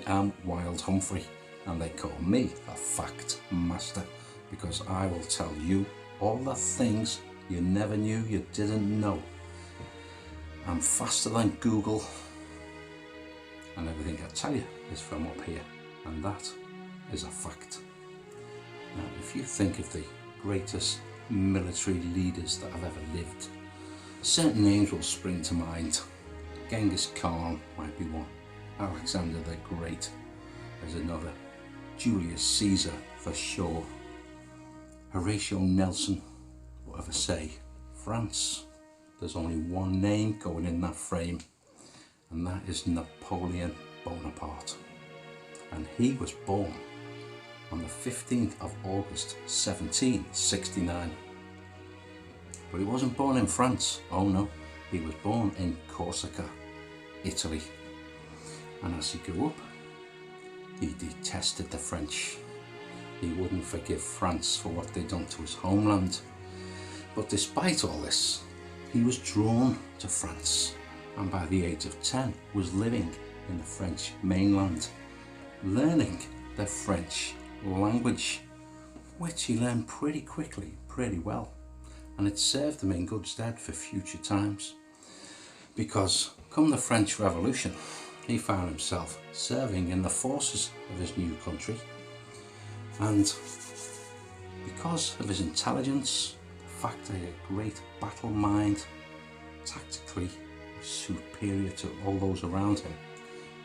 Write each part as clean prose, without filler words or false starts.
am Wild Humphrey, and they call me the Fact Master, because I will tell you all the things you never knew you didn't know. I'm faster than Google, and everything I tell you is from up here, and that is a fact. Now, if you think of the greatest military leaders that have ever lived, certain names will spring to mind. Genghis Khan might be one, Alexander the Great is another, Julius Caesar for sure, Horatio Nelson, whatever say, France. There's only one name going in that frame, and that is Napoleon Bonaparte. And he was born on the 15th of August 1769. But he wasn't born in France, oh no, he was born in Corsica, Italy. And as he grew up, he detested the French. He wouldn't forgive France for what they'd done to his homeland. But despite all this, he was drawn to France, and by the age of 10 was living in the French mainland, learning the French language, which he learned pretty quickly, pretty well, and it served him in good stead for future times, because come the French Revolution, he found himself serving in the forces of his new country, and because of his intelligence, the fact that he had a great battle mind, tactically superior to all those around him,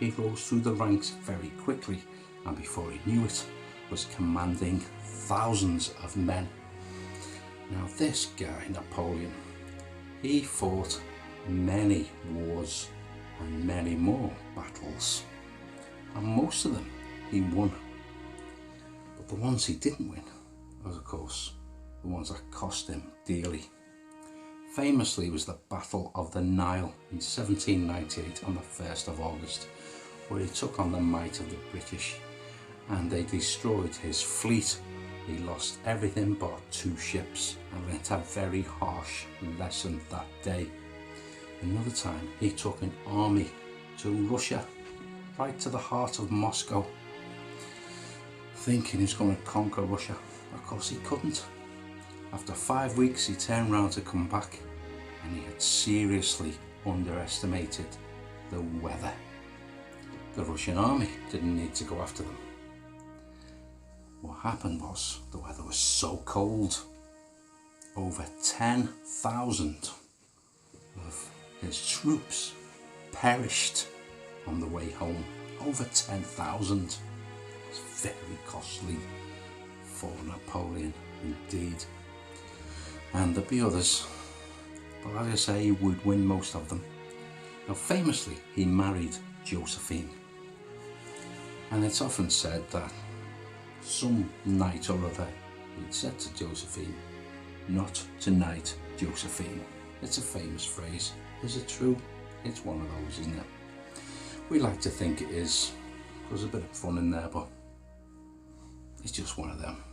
he rose through the ranks very quickly, and before he knew it, was commanding thousands of men. Now this guy, Napoleon, he fought many wars and many more battles, and most of them he won. But the ones he didn't win was, of course, the ones that cost him dearly. Famously was the Battle of the Nile in 1798 on the 1st of August, where he took on the might of the British, and they destroyed his fleet. He lost everything but 2 ships and learnt a very harsh lesson that day. Another time he took an army to Russia, right to the heart of Moscow, thinking he was going to conquer Russia. Of course he couldn't. After 5 weeks he turned round to come back, and he had seriously underestimated the weather. The Russian army didn't need to go after them. What happened was the weather was so cold. Over 10,000 of his troops perished on the way home. Over 10,000. It's very costly for Napoleon indeed. And there'd be others, but as I say, he would win most of them. Now famously, he married Josephine, and it's often said that some night or other he'd said to Josephine, "Not tonight, Josephine." It's a famous phrase. Is it true? It's one of those, isn't it? We like to think it is. There's a bit of fun in there, but it's just one of them.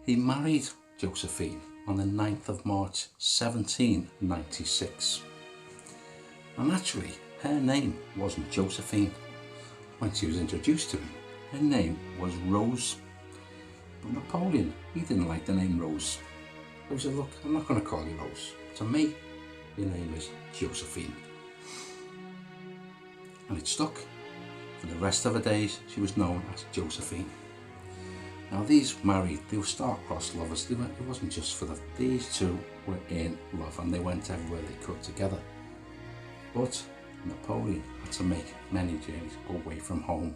He married Josephine on the 9th of March 1796, and actually her name wasn't Josephine. When she was introduced to him, her name was Rose. But Napoleon, he didn't like the name Rose. He said, "Look, I'm not going to call you Rose. To me, your name is Josephine." And it stuck. For the rest of her days, she was known as Josephine. Now these married, they were star-crossed lovers. It wasn't just for these two were in love, and they went everywhere they could together. But Napoleon had to make many journeys away from home,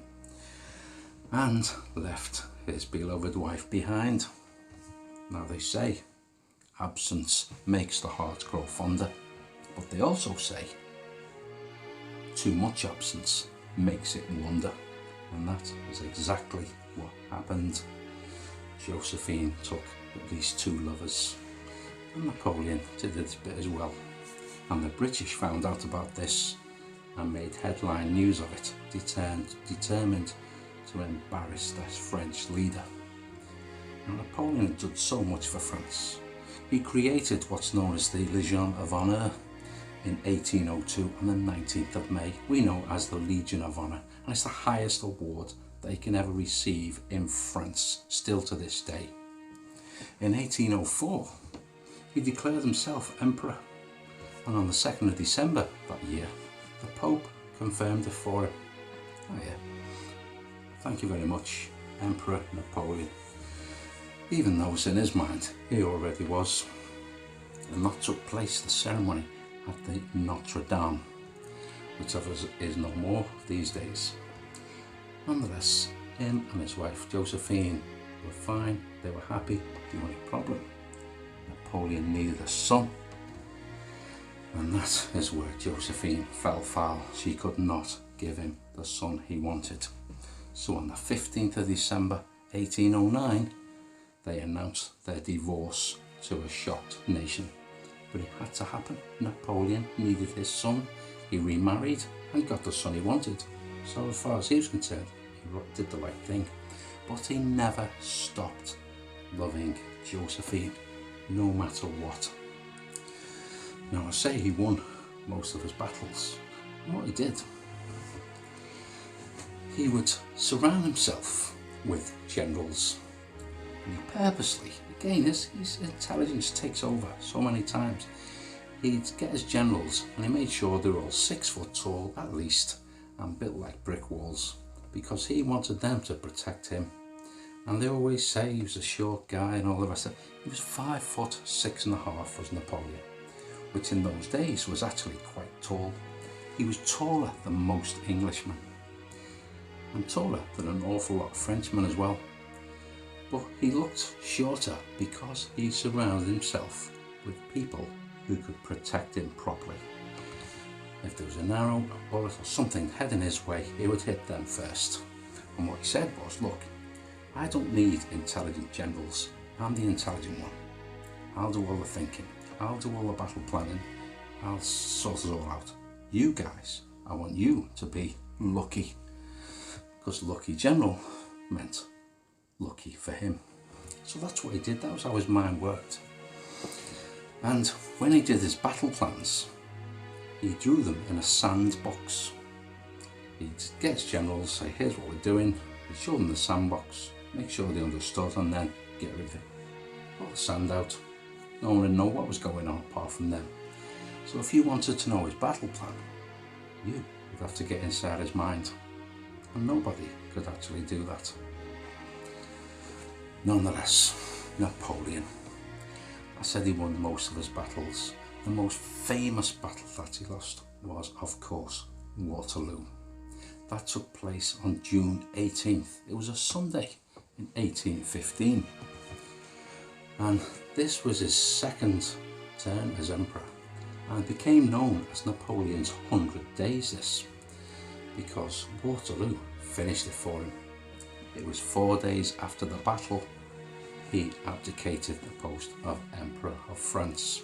and left his beloved wife behind. Now they say absence makes the heart grow fonder, but they also say too much absence makes it wonder, and that is exactly what happened. Josephine took at least 2 lovers, and Napoleon did his bit as well, and the British found out about this and made headline news of it, determined to embarrass their French leader. Now Napoleon had done so much for France. He created what's known as the Legion of Honor, in 1802 on the 19th of May. We know it as the Legion of Honour, and it's the highest award they can ever receive in France, still to this day. In 1804, he declared himself emperor, and on the 2nd of December that year, the Pope confirmed it for him. Oh yeah, thank you very much, Emperor Napoleon. Even though in his mind he already was. And that took place, the ceremony, at the Notre Dame, which is no more these days. Nonetheless, him and his wife Josephine were fine, they were happy. The only problem, Napoleon needed a son, and that is where Josephine fell foul. She could not give him the son he wanted. So on the 15th of December 1809, they announced their divorce to a shocked nation. But it had to happen. Napoleon needed his son. He remarried and got the son he wanted. So as far as he was concerned, he did the right thing. But he never stopped loving Josephine, no matter what. Now I say he won most of his battles. And what he did, he would surround himself with generals. And he purposely, again, his intelligence takes over so many times. He'd get his generals and he made sure they were all 6 foot tall at least and built like brick walls, because he wanted them to protect him. And they always say he was a short guy and all the rest of it. He was 5 foot 6.5 was Napoleon, which in those days was actually quite tall. He was taller than most Englishmen and taller than an awful lot of Frenchmen as well. But he looked shorter because he surrounded himself with people who could protect him properly. If there was an arrow, a bullet or something heading his way, he would hit them first. And what he said was, look, I don't need intelligent generals. I'm the intelligent one. I'll do all the thinking. I'll do all the battle planning. I'll sort it all out. You guys, I want you to be lucky. Because lucky general meant lucky for him. So that's what he did. That was how his mind worked. And when he did his battle plans, he drew them in a sandbox. He'd get his generals, say, here's what we're doing. He'd show them the sandbox, make sure they understood, and then get rid of it. Put the sand out. No one would know what was going on apart from them. So if you wanted to know his battle plan, you would have to get inside his mind. And nobody could actually do that. Nonetheless, Napoleon. I said he won most of his battles. The most famous battle that he lost was, of course, Waterloo. That took place on June 18th. It was a Sunday in 1815. And this was his second term as emperor, and became known as Napoleon's 100 Days, this, because Waterloo finished it for him. It was 4 days after the battle he abdicated the post of Emperor of France.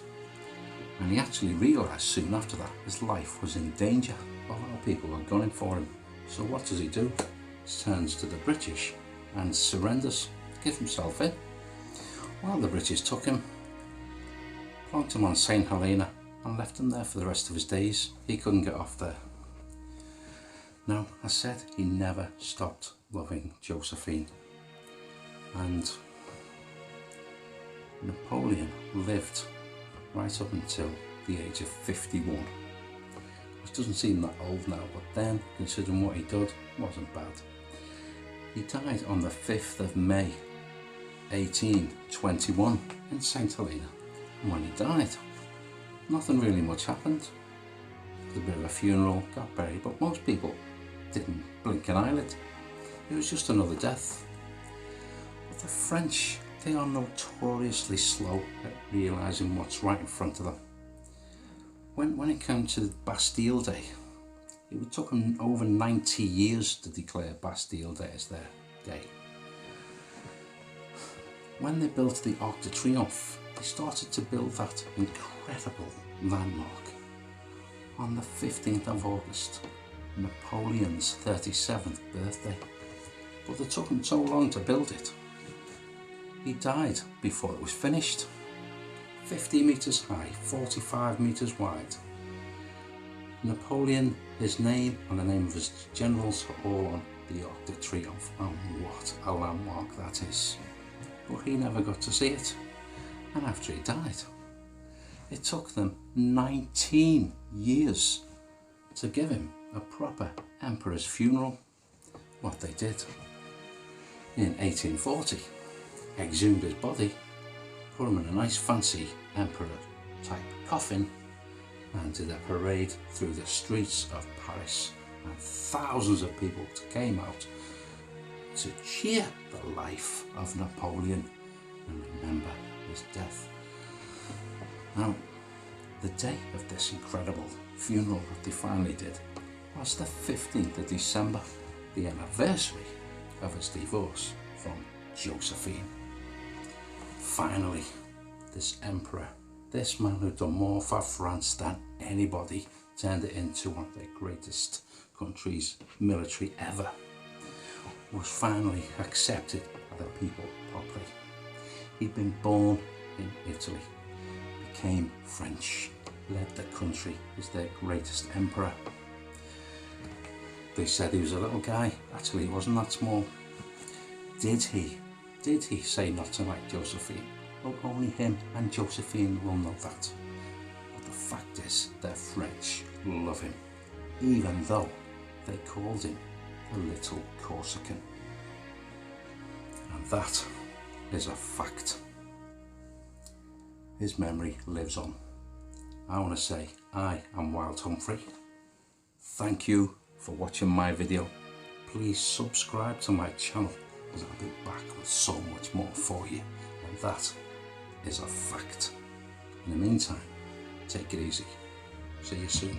And he actually realised soon after that his life was in danger. A lot of people were gunning for him. So what does he do? He turns to the British and surrenders, gives himself in. Well, the British took him, plonked him on St. Helena and left him there for the rest of his days. He couldn't get off there. Now, I said he never stopped loving Josephine. And Napoleon lived right up until the age of 51. Which doesn't seem that old now, but then, considering what he did, wasn't bad. He died on the 5th of May 1821 in St. Helena. And when he died, nothing really much happened. There was a bit of a funeral, got buried, but most people didn't blink an eyelid. It was just another death. But the French, they are notoriously slow at realising what's right in front of them. When it came to Bastille Day, it took them over 90 years to declare Bastille Day as their day. When they built the Arc de Triomphe, they started to build that incredible landmark on the 15th of August, Napoleon's 37th birthday. But it took him so long to build it. He died before it was finished. 50 metres high, 45 metres wide. Napoleon, his name and the name of his generals are all on the Arc de Triomphe, and what a landmark that is. But he never got to see it, and after he died, it took them 19 years to give him a proper emperor's funeral. What they did in 1840, exhumed his body, put him in a nice fancy emperor type coffin, and did a parade through the streets of Paris, and thousands of people came out to cheer the life of Napoleon and remember his death. Now, the day of this incredible funeral that they finally did was the 15th of December, the anniversary of his divorce from Josephine. Finally, this emperor, this man who'd done more for France than anybody, turned it into one of the greatest countries military ever, was finally accepted by the people properly. He'd been born in Italy, became French, led the country as their greatest emperor. They said he was a little guy. Actually, he wasn't that small. Did he say not to like Josephine? Well, only him and Josephine will know that. But the fact is, the French love him, even though they called him the Little Corsican. And that is a fact. His memory lives on. I want to say I am Wild Humphrey. Thank you for watching my video. Please subscribe to my channel, as I'll be back with so much more for you, and that is a fact. In the meantime, take it easy. See you soon.